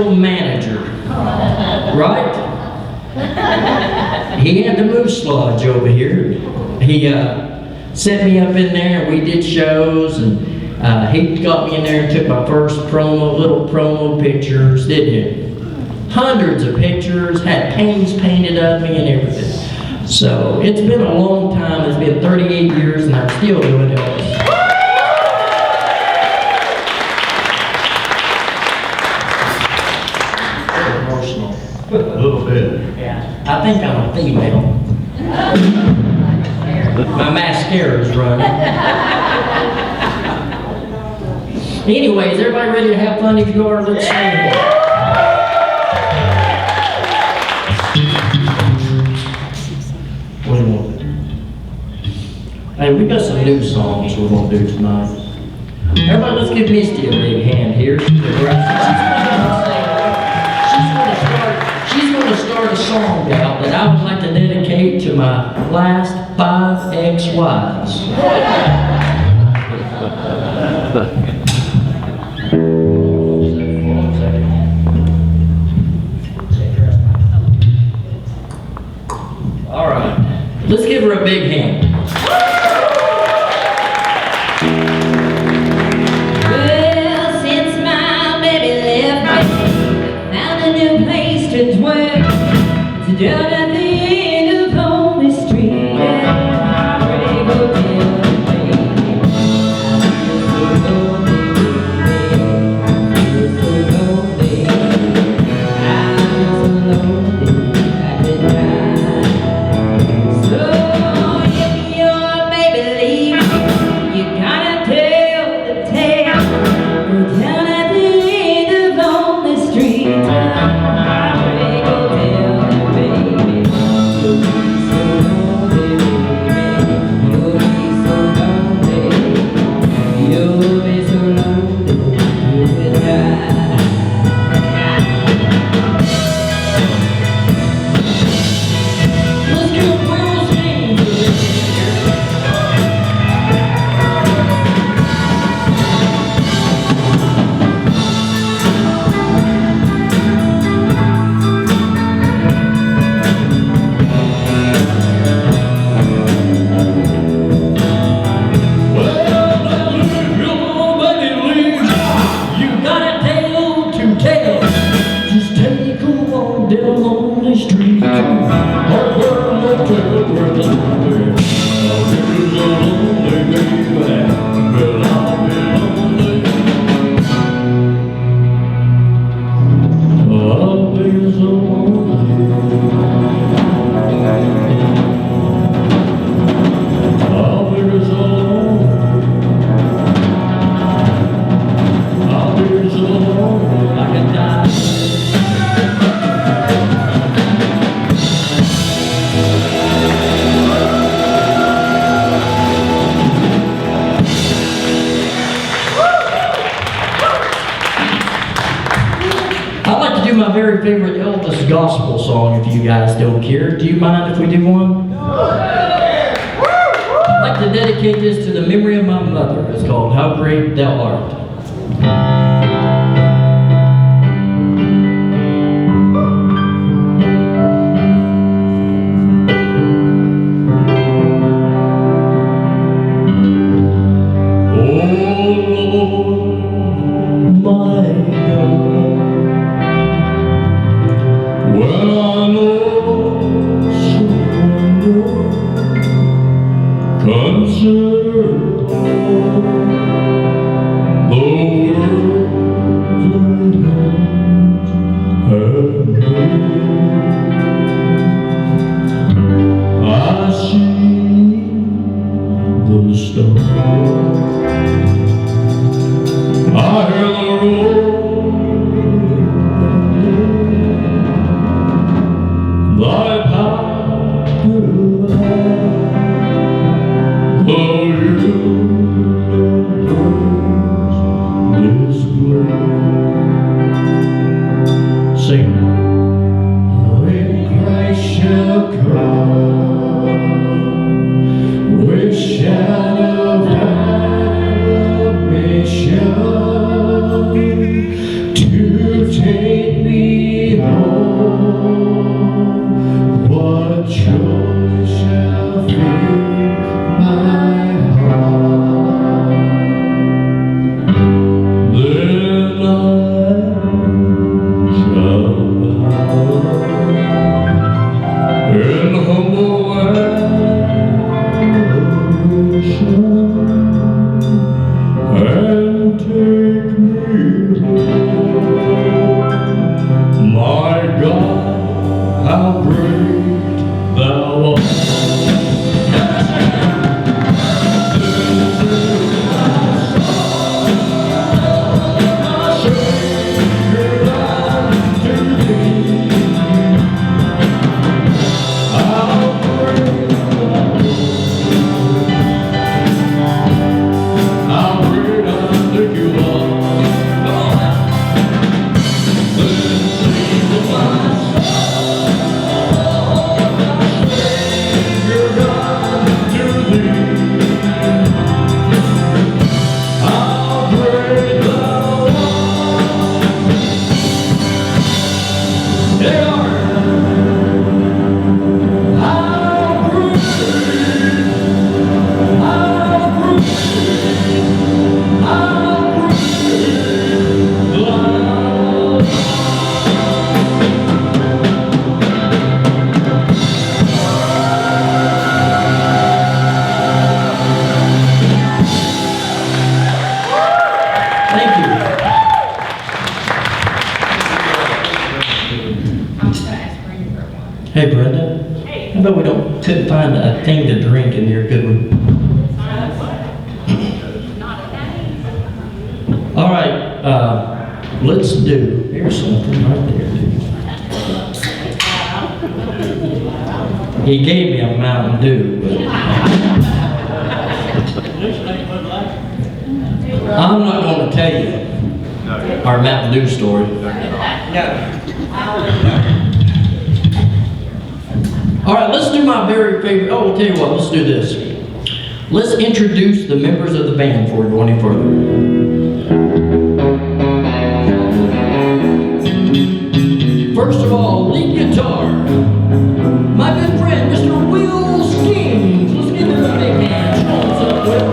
manager, right? He had the moose lodge over here. He set me up in there, and we did shows, and he got me in there and took my first little promo pictures, didn't he? Hundreds of pictures, had paintings painted of me and everything. So it's been a long time. It's been 38 years, and I'm still doing it. Emotional. A little bit. Yeah. I think I'm a female. My mascara's running. Anyways, everybody ready to have fun? If you are, let's sing. What do you want? Hey, we got some new songs we're gonna do tonight. Everybody, let's give Misty a big hand here. She's gonna start a song out that I would like to dedicate to my last 5 ex-wives. All right, let's give her a big hand. Well, since my baby left me, found a new place to dwell. It's down at the end of Lonely Street at Heartbreak Hotel, baby. I feel so lonely, I could die. So if your baby leaves, you gotta tell the tale. We're down at the end of Lonely Street, Heartbreak Hotel, baby. You'll be so lonely, baby. You'll be so lonely. You'll be so lonely, you will die. Let's get a real scene for this. You got a tale to tell. Just take a walk down Lonely Street. I'll be so lonely, baby. Well, I'll be lonely. I'll be so lonely. I'll be so lonely. I'll be so lonely I can die. I'd like to do my very favorite Elvis gospel song if you guys don't care. Do you mind if we do one? I'd like to dedicate this to the memory of my mother. It's called How Great Thou Art. Consider all the world that I see the stars. I hear the roar. Thy power sing. When Christ shall come with shadow of salvation to take home. What joy shall fill my heart? Then I shall bow in humble adoration and take me home. My God, how great thou art. Hey, Brenda. Hey. How about we couldn't find a thing to drink in your good room? All right, let's do, here's something right there, dude. He gave me a Mountain Dew, but I'm not going to tell you our Mountain Dew story. All right, let's do my very favorite. Oh, I'll tell you what, let's do this. Let's introduce the members of the band before we go any further. First of all, lead guitar. My good friend, Mr. Will Skings. Let's give him a big hand. Show him some, Will.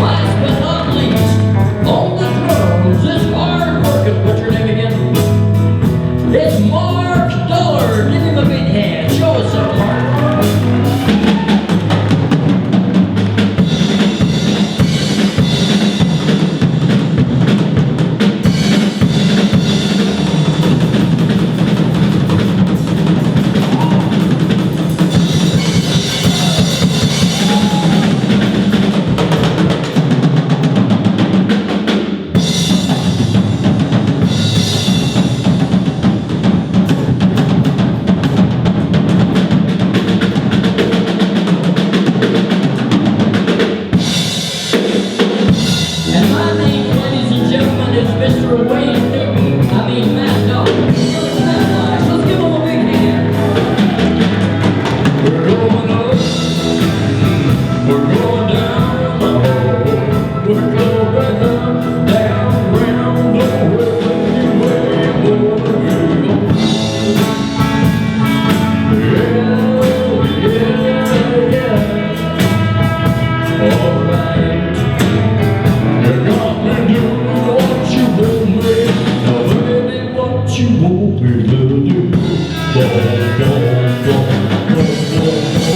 Last but not least, on the drums is our for Wayne Newton. I mean, Matt Dog. Let's give him a big hand. We're going up, we're going down the hall. We're going down, round, over, way, over, yeah. All right. You got me doing what you want me. Now, baby, what you want me to do.